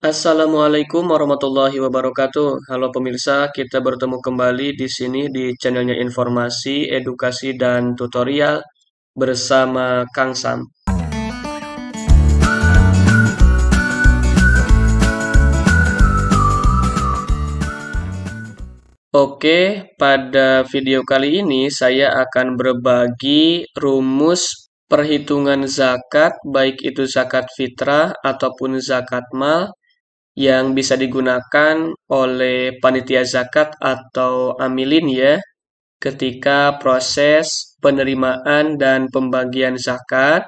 Assalamualaikum warahmatullahi wabarakatuh. Halo pemirsa, kita bertemu kembali di sini di channelnya Informasi, Edukasi, dan Tutorial bersama Kang Sam. Oke, pada video kali ini saya akan berbagi rumus perhitungan zakat, baik itu zakat fitrah ataupun zakat mal, yang bisa digunakan oleh panitia zakat atau amilin ya, ketika proses penerimaan dan pembagian zakat,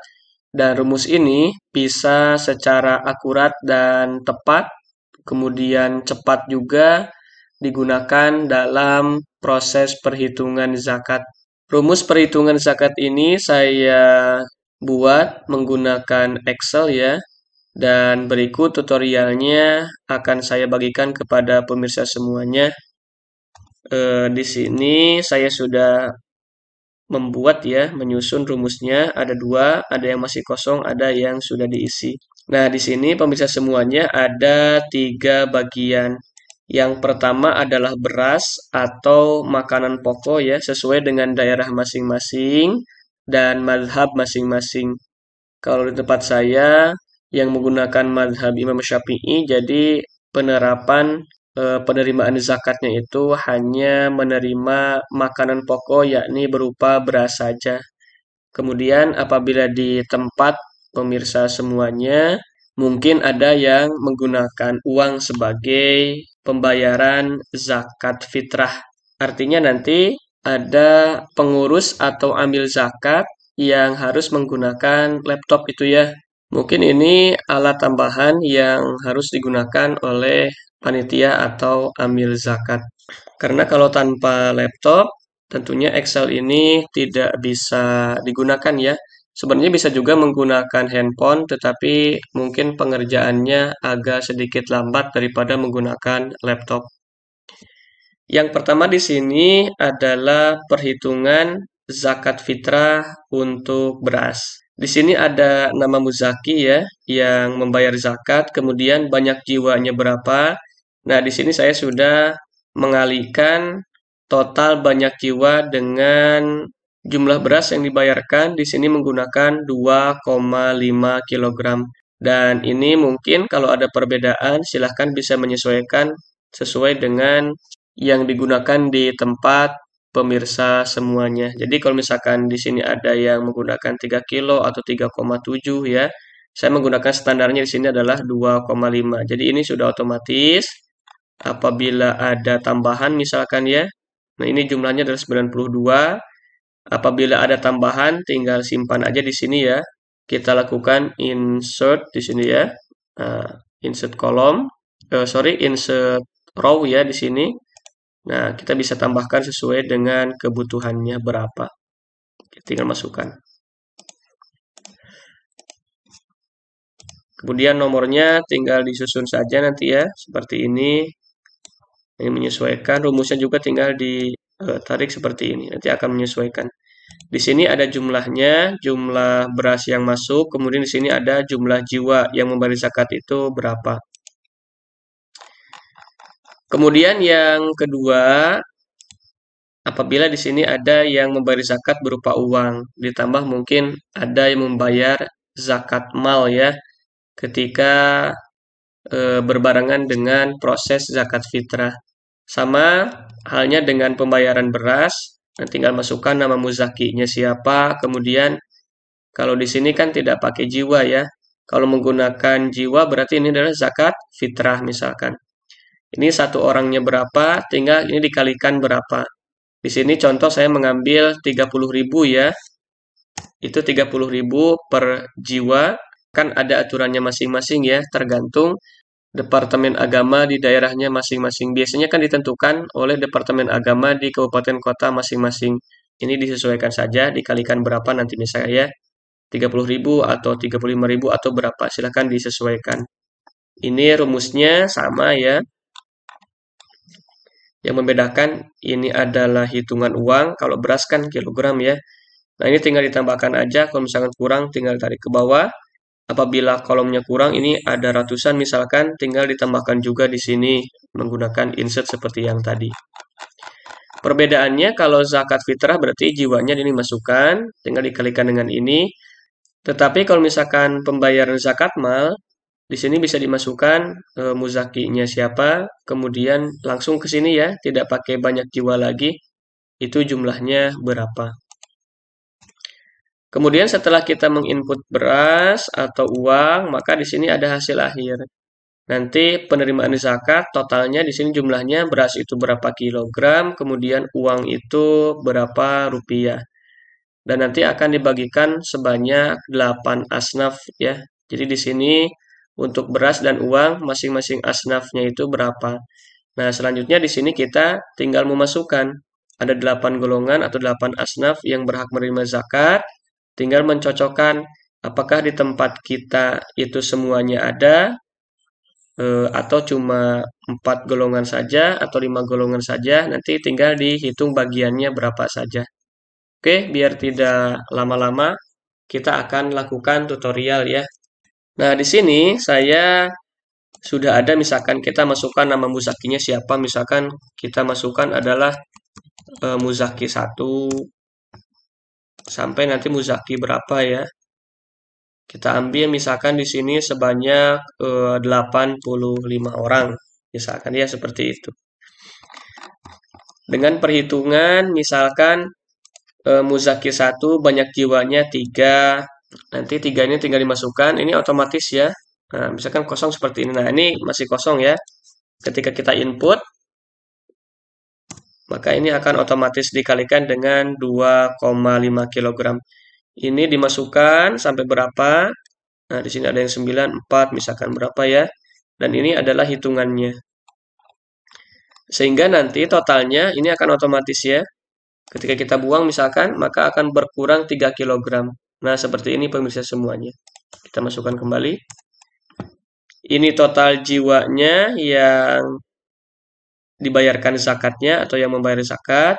dan rumus ini bisa secara akurat dan tepat, kemudian cepat juga digunakan dalam proses perhitungan zakat. Rumus perhitungan zakat ini saya buat menggunakan Excel ya, dan berikut tutorialnya akan saya bagikan kepada pemirsa semuanya. Di sini saya sudah membuat ya, menyusun rumusnya. Ada dua, ada yang masih kosong, ada yang sudah diisi. Nah, di sini pemirsa semuanya ada tiga bagian. Yang pertama adalah beras atau makanan pokok ya, sesuai dengan daerah masing-masing dan mazhab masing-masing. Kalau di tempat saya yang menggunakan mazhab Imam Syafi'i, jadi penerapan penerimaan zakatnya itu hanya menerima makanan pokok yakni berupa beras saja. Kemudian apabila di tempat pemirsa semuanya, mungkin ada yang menggunakan uang sebagai pembayaran zakat fitrah. Artinya nanti ada pengurus atau amil zakat yang harus menggunakan laptop itu ya. Mungkin ini alat tambahan yang harus digunakan oleh panitia atau amil zakat. Karena kalau tanpa laptop, tentunya Excel ini tidak bisa digunakan ya. Sebenarnya bisa juga menggunakan handphone, tetapi mungkin pengerjaannya agak sedikit lambat daripada menggunakan laptop. Yang pertama di sini adalah perhitungan zakat fitrah untuk beras. Di sini ada nama muzaki ya, yang membayar zakat, kemudian banyak jiwanya berapa. Nah, di sini saya sudah mengalihkan total banyak jiwa dengan jumlah beras yang dibayarkan. Di sini menggunakan 2,5 kg. Dan ini mungkin kalau ada perbedaan, silahkan bisa menyesuaikan sesuai dengan yang digunakan di tempat pemirsa semuanya. Jadi kalau misalkan di sini ada yang menggunakan 3 kilo atau 3,7 ya, saya menggunakan standarnya di sini adalah 2,5. Jadi ini sudah otomatis. Apabila ada tambahan misalkan ya, nah ini jumlahnya adalah 92. Apabila ada tambahan, tinggal simpan aja di sini ya. Kita lakukan insert di sini ya. Nah, insert kolom, insert row ya di sini. Nah, kita bisa tambahkan sesuai dengan kebutuhannya berapa. Tinggal masukkan. Kemudian nomornya tinggal disusun saja nanti ya, seperti ini. Ini menyesuaikan, rumusnya juga tinggal ditarik seperti ini. Nanti akan menyesuaikan. Di sini ada jumlahnya, jumlah beras yang masuk, kemudian di sini ada jumlah jiwa yang membayar zakat itu berapa. Kemudian yang kedua, apabila di sini ada yang membayar zakat berupa uang, ditambah mungkin ada yang membayar zakat mal ya, ketika berbarengan dengan proses zakat fitrah. Sama halnya dengan pembayaran beras, tinggal masukkan nama muzakinya siapa, kemudian kalau di sini kan tidak pakai jiwa ya. Kalau menggunakan jiwa berarti ini adalah zakat fitrah misalkan. Ini satu orangnya berapa, tinggal ini dikalikan berapa. Di sini contoh saya mengambil 30.000 ya. Itu 30.000 per jiwa. Kan ada aturannya masing-masing ya, tergantung Departemen Agama di daerahnya masing-masing. Biasanya kan ditentukan oleh Departemen Agama di kabupaten kota masing-masing. Ini disesuaikan saja, dikalikan berapa nanti misalnya ya. 30.000 atau 35.000 atau berapa, silahkan disesuaikan. Ini rumusnya sama ya. Yang membedakan ini adalah hitungan uang, kalau beras kan kilogram ya. Nah ini tinggal ditambahkan aja, kalau misalkan kurang tinggal tarik ke bawah. Apabila kolomnya kurang, ini ada ratusan misalkan, tinggal ditambahkan juga di sini menggunakan insert seperti yang tadi. Perbedaannya kalau zakat fitrah berarti jiwanya ini masukkan, tinggal dikalikan dengan ini. Tetapi kalau misalkan pembayaran zakat mal, di sini bisa dimasukkan muzakinya siapa, kemudian langsung ke sini ya, tidak pakai banyak jiwa lagi, itu jumlahnya berapa. Kemudian setelah kita menginput beras atau uang, maka di sini ada hasil akhir. Nanti penerimaan zakat totalnya di sini jumlahnya beras itu berapa kilogram, kemudian uang itu berapa rupiah. Dan nanti akan dibagikan sebanyak 8 asnaf ya. Jadi di sini untuk beras dan uang masing-masing asnafnya itu berapa. Nah, selanjutnya di sini kita tinggal memasukkan ada 8 golongan atau 8 asnaf yang berhak menerima zakat. Tinggal mencocokkan apakah di tempat kita itu semuanya ada atau cuma 4 golongan saja atau 5 golongan saja. Nanti tinggal dihitung bagiannya berapa saja. Oke, biar tidak lama-lama, kita akan lakukan tutorial ya. Nah, di sini saya sudah ada misalkan kita masukkan nama muzakinya siapa, misalkan kita masukkan adalah muzaki 1 sampai nanti muzaki berapa ya. Kita ambil misalkan di sini sebanyak 85 orang, misalkan ya seperti itu. Dengan perhitungan misalkan muzaki 1 banyak jiwanya 3, nanti 3 ini tinggal dimasukkan, ini otomatis ya. Nah, misalkan kosong seperti ini. Nah, ini masih kosong ya. Ketika kita input, maka ini akan otomatis dikalikan dengan 2,5 kg. Ini dimasukkan sampai berapa? Nah, di sini ada yang 9, 4, misalkan berapa ya. Dan ini adalah hitungannya. Sehingga nanti totalnya ini akan otomatis ya. Ketika kita buang misalkan, maka akan berkurang 3 kg. Nah, seperti ini pemirsa semuanya. Kita masukkan kembali. Ini total jiwanya yang dibayarkan zakatnya atau yang membayar zakat.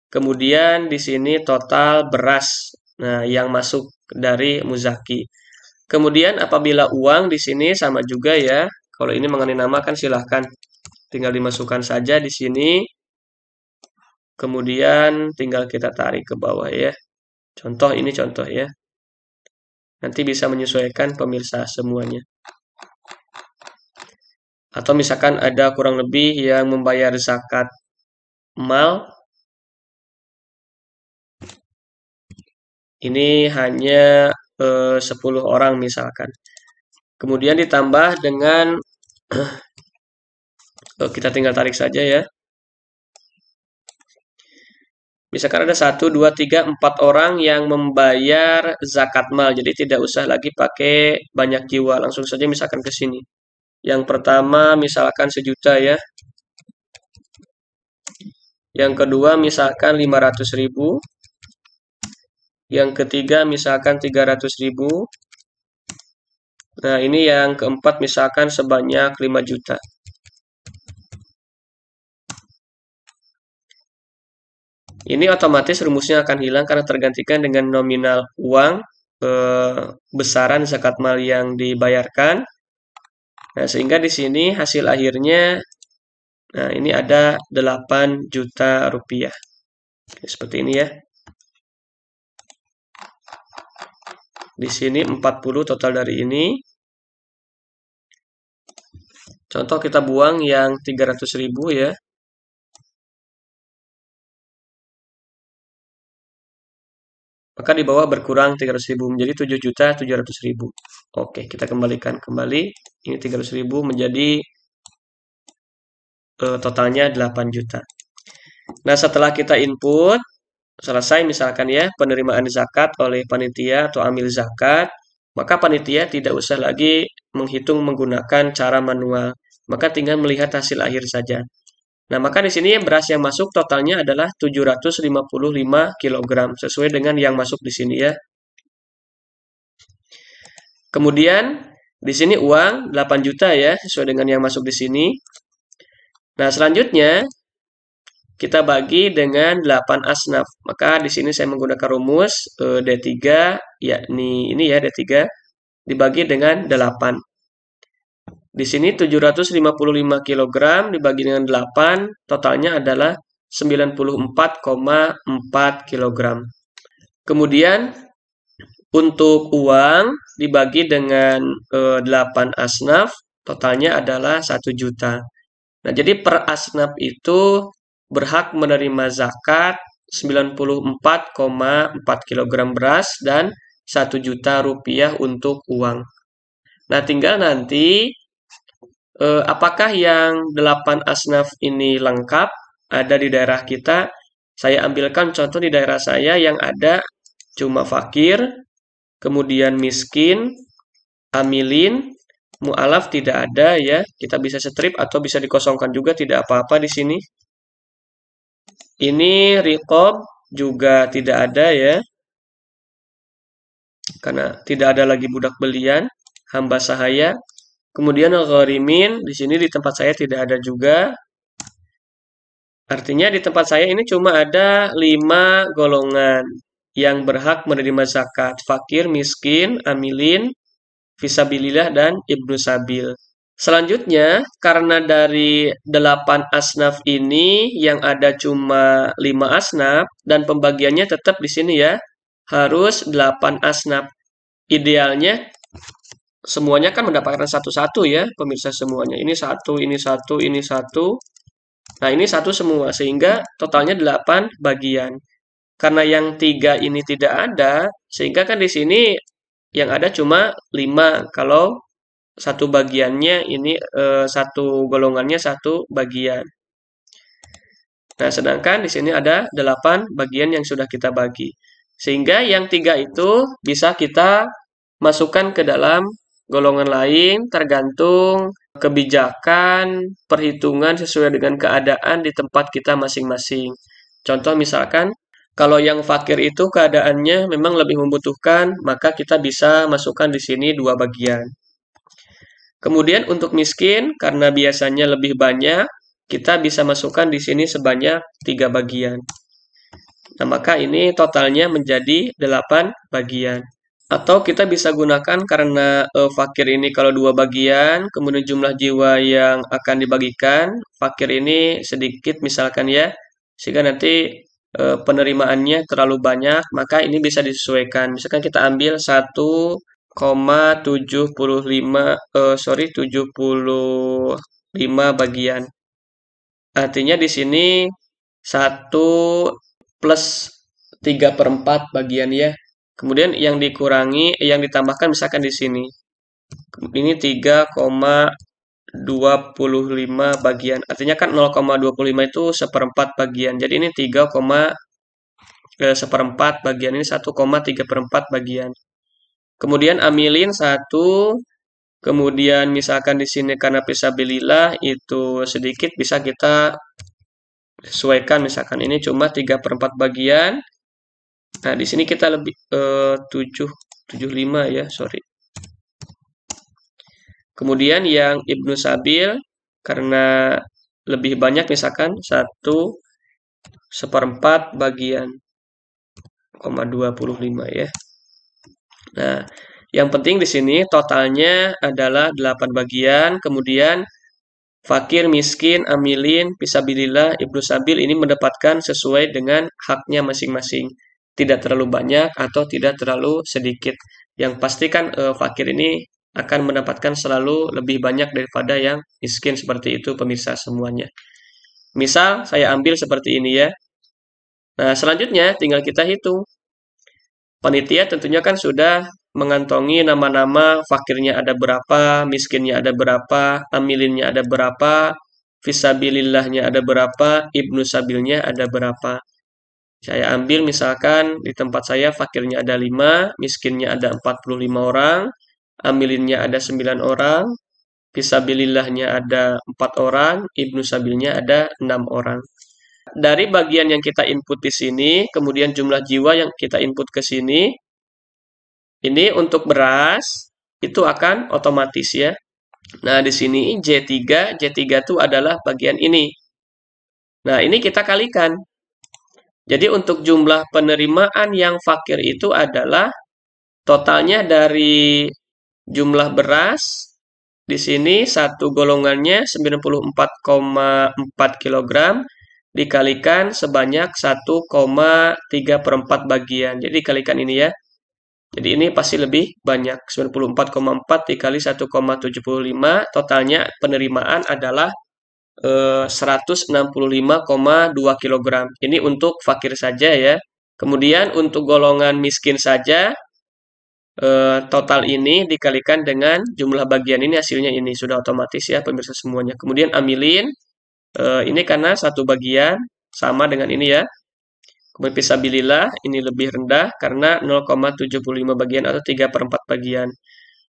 Kemudian di sini total beras. Nah, yang masuk dari muzaki. Kemudian apabila uang di sini sama juga ya. Kalau ini mengenai nama kan silahkan tinggal dimasukkan saja di sini. Kemudian tinggal kita tarik ke bawah ya. Contoh ini contoh ya. Nanti bisa menyesuaikan pemirsa semuanya. Atau misalkan ada kurang lebih yang membayar zakat mal. Ini hanya 10 orang misalkan. Kemudian ditambah dengan kita tinggal tarik saja ya. Misalkan ada 1, 2, 3, 4 orang yang membayar zakat mal. Jadi tidak usah lagi pakai banyak jiwa. Langsung saja misalkan ke sini. Yang pertama misalkan 1 juta ya. Yang kedua misalkan 500.000. Yang ketiga misalkan 300.000. Nah, ini yang keempat misalkan sebanyak 5 juta. Ini otomatis rumusnya akan hilang karena tergantikan dengan nominal uang besaran zakat mal yang dibayarkan. Nah, sehingga di sini hasil akhirnya nah ini ada 8 juta rupiah. Oke, seperti ini ya. Di sini 40 total dari ini. Contoh kita buang yang 300.000 ya. Maka di bawah berkurang 300.000 menjadi 7.700.000. Oke, kita kembalikan kembali. Ini 300.000 menjadi totalnya 8 juta. Nah, setelah kita input, selesai misalkan ya penerimaan zakat oleh panitia atau amil zakat, maka panitia tidak usah lagi menghitung menggunakan cara manual. Maka tinggal melihat hasil akhir saja. Nah, maka di sini beras yang masuk totalnya adalah 755 kg sesuai dengan yang masuk di sini ya. Kemudian di sini uang 8 juta ya sesuai dengan yang masuk di sini. Nah, selanjutnya kita bagi dengan 8 asnaf. Maka di sini saya menggunakan rumus D3 yakni ini ya D3. dibagi dengan 8. Di sini 755 kg dibagi dengan 8, totalnya adalah 94,4 kg. Kemudian untuk uang dibagi dengan 8 asnaf, totalnya adalah 1 juta. Nah, jadi per asnaf itu berhak menerima zakat 94,4 kg beras dan 1 juta rupiah untuk uang. Nah, tinggal nanti apakah yang 8 asnaf ini lengkap ada di daerah kita? Saya ambilkan contoh di daerah saya yang ada cuma fakir, kemudian miskin, amilin, mu'alaf tidak ada ya. Kita bisa strip atau bisa dikosongkan juga, tidak apa-apa di sini. Ini riqab juga tidak ada ya. Karena tidak ada lagi budak belian, hamba sahaya. Kemudian gharimin, di sini di tempat saya tidak ada juga. Artinya di tempat saya ini cuma ada 5 golongan yang berhak menerima zakat. Fakir, miskin, amilin, fisabilillah, dan ibnu sabil. Selanjutnya, karena dari 8 asnaf ini yang ada cuma 5 asnaf, dan pembagiannya tetap di sini ya, harus 8 asnaf. Idealnya semuanya kan mendapatkan satu-satu ya, pemirsa semuanya. Ini satu, ini satu, ini satu. Nah, ini satu semua, sehingga totalnya 8 bagian. Karena yang 3 ini tidak ada, sehingga kan di sini yang ada cuma 5. Kalau satu bagiannya ini, satu golongannya satu bagian. Nah, sedangkan di sini ada 8 bagian yang sudah kita bagi. Sehingga yang 3 itu bisa kita masukkan ke dalam golongan lain tergantung kebijakan, perhitungan sesuai dengan keadaan di tempat kita masing-masing. Contoh misalkan, kalau yang fakir itu keadaannya memang lebih membutuhkan, maka kita bisa masukkan di sini 2 bagian. Kemudian untuk miskin, karena biasanya lebih banyak, kita bisa masukkan di sini sebanyak 3 bagian. Nah, maka ini totalnya menjadi 8 bagian. Atau kita bisa gunakan karena fakir ini kalau 2 bagian, kemudian jumlah jiwa yang akan dibagikan, fakir ini sedikit misalkan ya, sehingga nanti penerimaannya terlalu banyak, maka ini bisa disesuaikan. Misalkan kita ambil 1,75 bagian. Artinya di sini 1 plus 3/4 bagian ya. Kemudian yang dikurangi, yang ditambahkan misalkan di sini. Ini 3,25 bagian. Artinya kan 0,25 itu 1/4 bagian. Jadi ini 3,1/4 bagian. Ini 1,3/4 bagian. Kemudian amilin 1. Kemudian misalkan di sini karena fisabilillah itu sedikit bisa kita sesuaikan. Misalkan ini cuma 3/4 bagian. Nah, di sini kita lebih 75 ya, sorry. Kemudian yang ibnu sabil karena lebih banyak misalkan 1/4 bagian 0,25 ya. Nah, yang penting di sini totalnya adalah 8 bagian, kemudian fakir, miskin, amilin, fisabilillah, ibnu sabil ini mendapatkan sesuai dengan haknya masing-masing. Tidak terlalu banyak atau tidak terlalu sedikit. Yang pasti kan fakir ini akan mendapatkan selalu lebih banyak daripada yang miskin, seperti itu pemirsa semuanya. Misal saya ambil seperti ini ya. Nah, selanjutnya tinggal kita hitung. Panitia tentunya kan sudah mengantongi nama-nama fakirnya ada berapa, miskinnya ada berapa, amilinnya ada berapa, fisabilillahnya ada berapa, ibnu sabilnya ada berapa. Saya ambil misalkan di tempat saya fakirnya ada 5, miskinnya ada 45 orang, amilinnya ada 9 orang, fisabilillahnya ada 4 orang, ibnu sabilnya ada 6 orang. Dari bagian yang kita input di sini, kemudian jumlah jiwa yang kita input ke sini, ini untuk beras itu akan otomatis ya. Nah, di sini J3 itu adalah bagian ini. Nah, ini kita kalikan. Jadi untuk jumlah penerimaan yang fakir itu adalah totalnya dari jumlah beras di sini satu golongannya 94,4 kg dikalikan sebanyak 1,3/4 bagian. Jadi dikalikan ini ya. Jadi ini pasti lebih banyak. 94,4 dikali 1,75, totalnya penerimaan adalah 165,2 kg. Ini untuk fakir saja ya. Kemudian untuk golongan miskin saja, total ini dikalikan dengan jumlah bagian ini, hasilnya ini. Sudah otomatis ya pemirsa semuanya. Kemudian amilin, ini karena satu bagian, sama dengan ini ya. Kemudian fisabilillah, ini lebih rendah karena 0,75 bagian atau 3/4 bagian.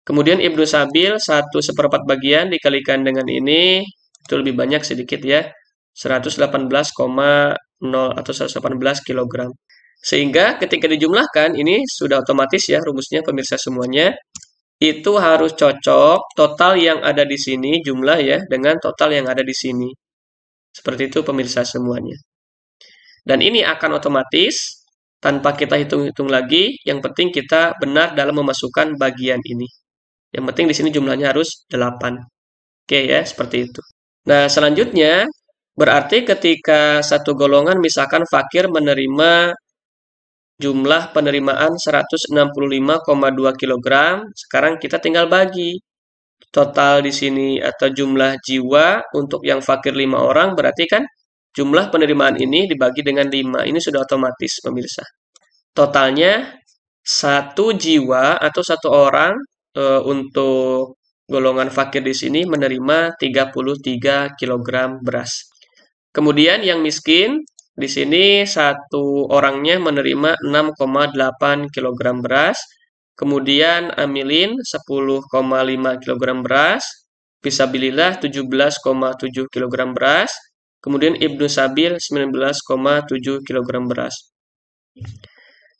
Kemudian Ibnu Sabil 1/4 bagian dikalikan dengan ini, itu lebih banyak sedikit ya, 118,0 atau 118 kg. Sehingga ketika dijumlahkan, ini sudah otomatis ya rumusnya pemirsa semuanya, itu harus cocok total yang ada di sini, jumlah ya, dengan total yang ada di sini. Seperti itu pemirsa semuanya. Dan ini akan otomatis, tanpa kita hitung-hitung lagi, yang penting kita benar dalam memasukkan bagian ini. Yang penting di sini jumlahnya harus 8. Oke ya, seperti itu. Nah, selanjutnya berarti ketika satu golongan misalkan fakir menerima jumlah penerimaan 165,2 kg, sekarang kita tinggal bagi. Total di sini atau jumlah jiwa untuk yang fakir 5 orang berarti kan jumlah penerimaan ini dibagi dengan 5. Ini sudah otomatis pemirsa. Totalnya satu jiwa atau satu orang untuk golongan fakir di sini menerima 33 kg beras. Kemudian yang miskin di sini satu orangnya menerima 6,8 kg beras. Kemudian amilin 10,5 kg beras. Fisabilillah 17,7 kg beras. Kemudian Ibnu Sabil 19,7 kg beras.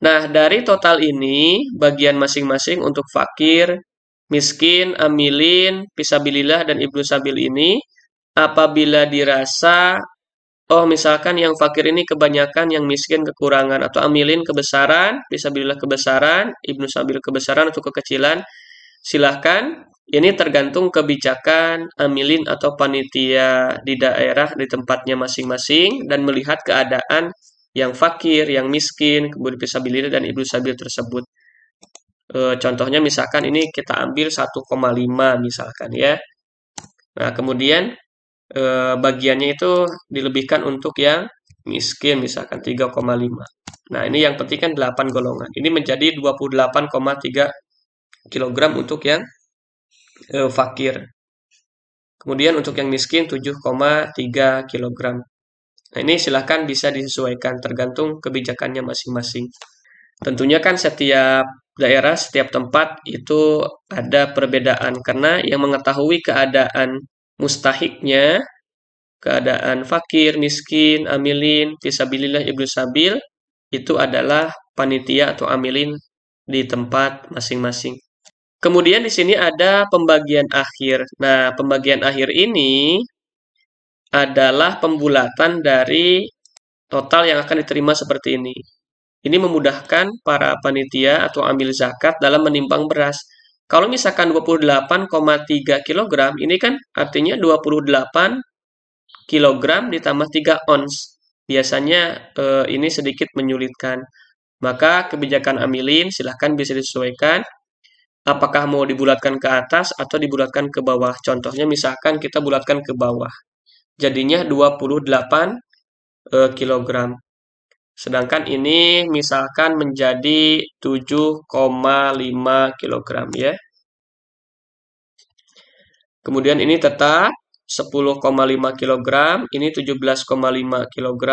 Nah, dari total ini, bagian masing-masing untuk fakir, miskin, amilin, fisabilillah, dan Ibnu Sabil ini, apabila dirasa, oh misalkan yang fakir ini kebanyakan, yang miskin kekurangan, atau amilin kebesaran, fisabilillah kebesaran, Ibnu Sabil kebesaran atau kekecilan, silahkan. Ini tergantung kebijakan amilin atau panitia di daerah, di tempatnya masing-masing, dan melihat keadaan yang fakir, yang miskin, kemudian fisabilillah dan Ibnu Sabil tersebut. Contohnya misalkan ini kita ambil 1,5 misalkan ya. Nah, kemudian bagiannya itu dilebihkan untuk yang miskin misalkan 3,5. Nah, ini yang penting kan 8 golongan. Ini menjadi 28,3 kg untuk yang fakir. Kemudian untuk yang miskin 7,3 kg. Nah, ini silahkan bisa disesuaikan tergantung kebijakannya masing-masing. Tentunya kan setiap daerah, setiap tempat itu ada perbedaan karena yang mengetahui keadaan mustahiknya, keadaan fakir, miskin, amilin, fisabilillah, Ibnu Sabil, itu adalah panitia atau amilin di tempat masing-masing. Kemudian di sini ada pembagian akhir. Nah, pembagian akhir ini adalah pembulatan dari total yang akan diterima seperti ini. Ini memudahkan para panitia atau amil zakat dalam menimbang beras. Kalau misalkan 28,3 kg, ini kan artinya 28 kg ditambah 3 ons. Biasanya ini sedikit menyulitkan. Maka kebijakan amilin silahkan bisa disesuaikan. Apakah mau dibulatkan ke atas atau dibulatkan ke bawah. Contohnya misalkan kita bulatkan ke bawah. Jadinya 28 kg. Sedangkan ini misalkan menjadi 7,5 kg ya. Kemudian ini tetap 10,5 kg, ini 17,5 kg.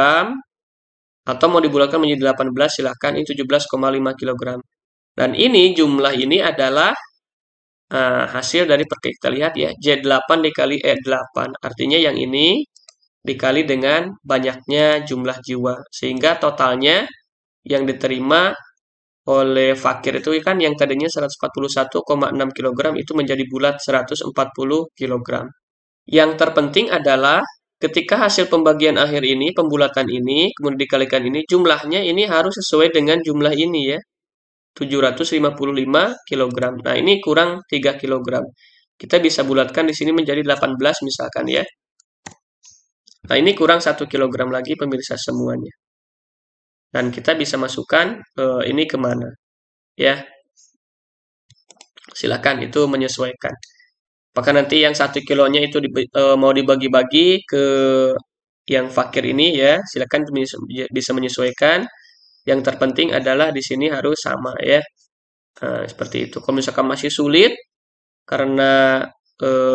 Atau mau dibulatkan menjadi 18 silahkan, ini 17,5 kg. Dan ini jumlah ini adalah hasil dari kita lihat ya, Z8 dikali E8. Artinya yang ini dikali dengan banyaknya jumlah jiwa. Sehingga totalnya yang diterima oleh fakir itu kan yang tadinya 141,6 kg itu menjadi bulat 140 kg. Yang terpenting adalah ketika hasil pembagian akhir ini, pembulatan ini, kemudian dikalikan ini, jumlahnya ini harus sesuai dengan jumlah ini ya. 755 kg. Nah, ini kurang 3 kg. Kita bisa bulatkan di sini menjadi 18 misalkan ya. Nah, ini kurang 1 kg lagi pemirsa semuanya. Dan kita bisa masukkan ini kemana ya. Silakan itu menyesuaikan. Apakah nanti yang 1 kilonya itu mau dibagi-bagi ke yang fakir ini ya, silakan bisa menyesuaikan. Yang terpenting adalah di sini harus sama ya. Nah, seperti itu. Kalau misalkan masih sulit karena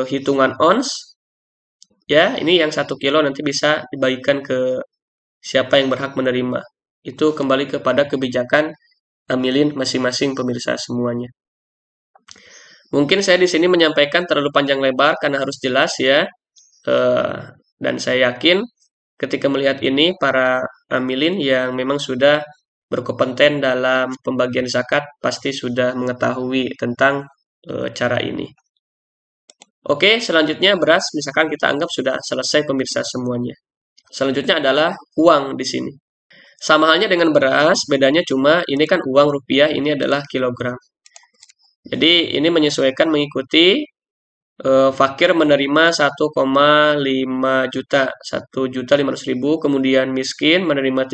hitungan ons, ya ini yang 1 kilo nanti bisa dibagikan ke siapa yang berhak menerima. Itu kembali kepada kebijakan amilin masing-masing pemirsa semuanya. Mungkin saya di sini menyampaikan terlalu panjang lebar karena harus jelas ya. Dan saya yakin ketika melihat ini para amilin yang memang sudah berkompeten dalam pembagian zakat pasti sudah mengetahui tentang cara ini. Oke, selanjutnya beras misalkan kita anggap sudah selesai pemirsa semuanya. Selanjutnya adalah uang di sini. Sama halnya dengan beras, bedanya cuma ini kan uang rupiah, ini adalah kilogram. Jadi ini menyesuaikan mengikuti fakir menerima 1,5 juta, 1.500.000, kemudian miskin menerima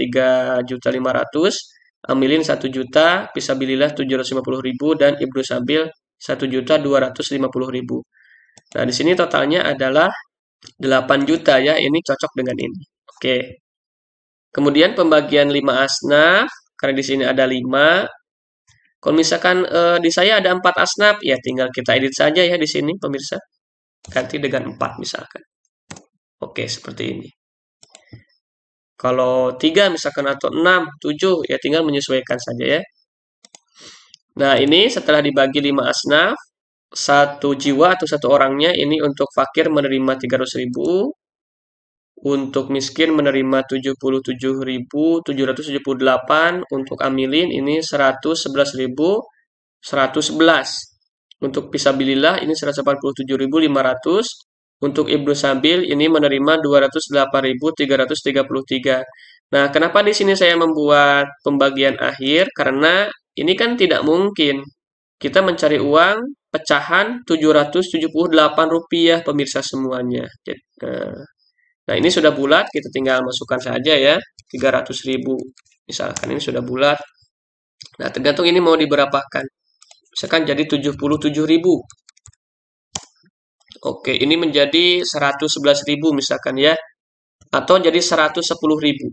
3.500.000, amilin 1 juta, fisabilillah 750.000 dan ibnu sabil 1.250.000. Nah, di sini totalnya adalah 8 juta ya, ini cocok dengan ini. Oke. Kemudian pembagian 5 asnaf, karena di sini ada 5. Kalau misalkan di saya ada 4 asnaf, ya tinggal kita edit saja ya di sini pemirsa. Ganti dengan 4 misalkan. Oke, seperti ini. Kalau 3 misalkan atau 6, 7, ya tinggal menyesuaikan saja ya. Nah, ini setelah dibagi 5 asnaf, 1 jiwa atau 1 orangnya ini untuk fakir menerima 300.000, untuk miskin menerima 77.778, untuk amilin ini 111.111. Untuk fisabilillah ini 187.500. Untuk ibnu sabil ini menerima 208.333. Nah, kenapa di sini saya membuat pembagian akhir? Karena ini kan tidak mungkin kita mencari uang pecahan 778 rupiah pemirsa semuanya. Nah, ini sudah bulat, kita tinggal masukkan saja ya, 300.000. Misalkan ini sudah bulat. Nah, tergantung ini mau diberapakan. Misalkan jadi 77.000. Oke, ini menjadi 111.000 misalkan ya. Atau jadi 110.000.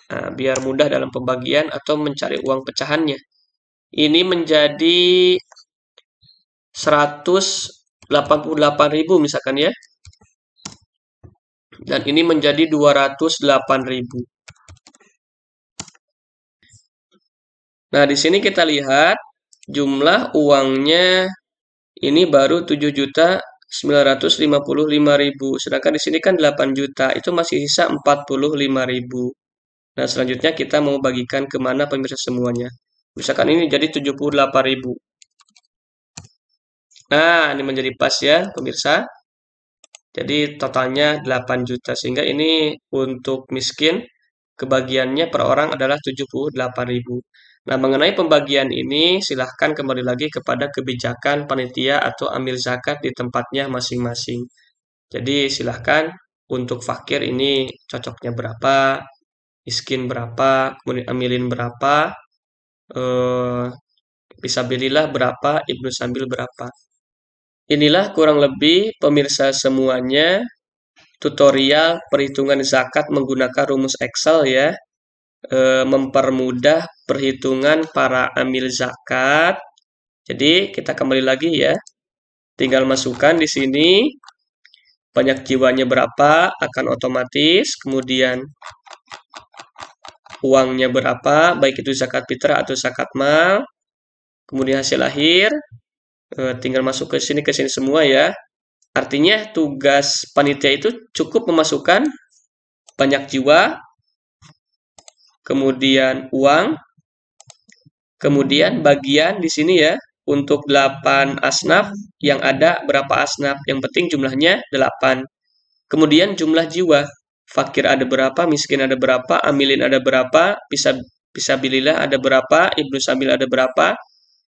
Nah, biar mudah dalam pembagian atau mencari uang pecahannya. Ini menjadi 188.000 misalkan ya. Dan ini menjadi 208.000. Nah, di sini kita lihat jumlah uangnya ini baru 7.955.000. Sedangkan di sini kan 8 juta, itu masih sisa 45.000. Nah, selanjutnya kita mau bagikan kemana pemirsa semuanya. Misalkan ini jadi 78.000. Nah, ini menjadi pas ya pemirsa. Jadi totalnya 8 juta. Sehingga ini untuk miskin, kebagiannya per orang adalah 78.000. Nah, mengenai pembagian ini, silahkan kembali lagi kepada kebijakan panitia atau amil zakat di tempatnya masing-masing. Jadi, silahkan untuk fakir ini cocoknya berapa, miskin berapa, kemudian amilin berapa, fisabilillah berapa, ibnu sabil berapa. Inilah kurang lebih pemirsa semuanya tutorial perhitungan zakat menggunakan rumus Excel ya. Mempermudah perhitungan para amil zakat. Jadi kita kembali lagi ya. Tinggal masukkan di sini banyak jiwanya berapa akan otomatis, kemudian uangnya berapa, baik itu zakat fitrah atau zakat mal. Kemudian hasil akhir tinggal masuk ke sini semua ya. Artinya tugas panitia itu cukup memasukkan banyak jiwa, kemudian uang, kemudian bagian di sini ya, untuk 8 asnaf yang ada berapa asnaf, yang penting jumlahnya 8. Kemudian jumlah jiwa, fakir ada berapa, miskin ada berapa, amilin ada berapa, Fisabilillah ada berapa, Ibnu Sabil ada berapa,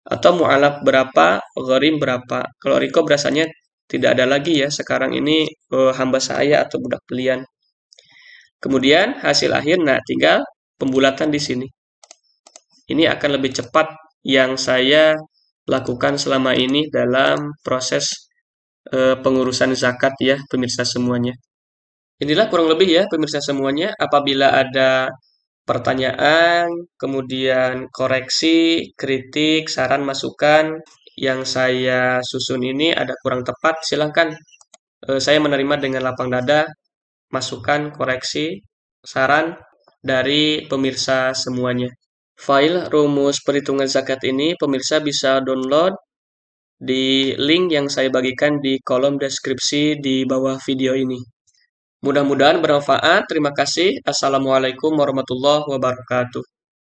atau mu'alaf berapa, gharim berapa. Kalau riko berasanya tidak ada lagi ya, sekarang ini hamba saya atau budak pilihan. Kemudian hasil akhir, nah tinggal pembulatan di sini. Ini akan lebih cepat yang saya lakukan selama ini dalam proses pengurusan zakat ya, pemirsa semuanya. Inilah kurang lebih ya, pemirsa semuanya. Apabila ada pertanyaan, kemudian koreksi, kritik, saran, masukan yang saya susun ini ada kurang tepat, silahkan. Saya menerima dengan lapang dada masukan, koreksi, saran dari pemirsa semuanya. File rumus perhitungan zakat ini pemirsa bisa download di link yang saya bagikan di kolom deskripsi di bawah video ini. Mudah-mudahan bermanfaat. Terima kasih. Assalamualaikum warahmatullahi wabarakatuh.